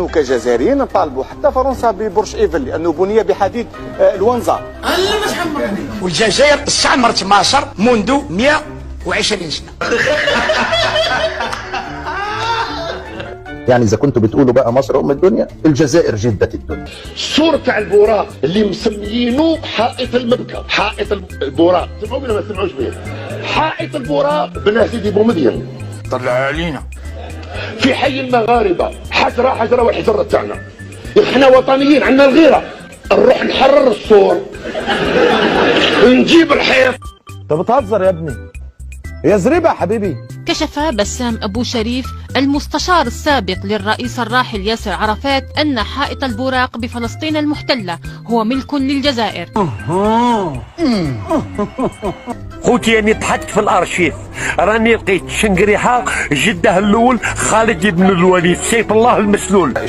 كجزائريين نطالبوا حتى فرنسا ببرج ايفل لانه بني بحديد الونزا. والجزائر استعمرت مصر منذ 120 سنه. يعني اذا كنتوا بتقولوا بقى مصر ام الدنيا، الجزائر جده الدنيا. السور تاع البوراق اللي مسميينه حائط المبكى، حائط البوراق، سمعوا ولا ما سمعوش به؟ حائط البوراق بناه سيدي بومدين. طلع علينا في حي المغاربه، حجره حجره والحجره تاعنا. احنا وطنيين، عندنا الغيره، نروح نحرر السور، نجيب الحيط. انت بتهزر يا ابني، هي زريبه يا حبيبي. كشف بسام أبو شريف المستشار السابق للرئيس الراحل ياسر عرفات أن حائط البوراق بفلسطين المحتلة هو ملك للجزائر. خوتي راني ضحكت في الارشيف، راني لقيت شنقريحه جده الاول خالد بن الوليد سيف الله المسلول.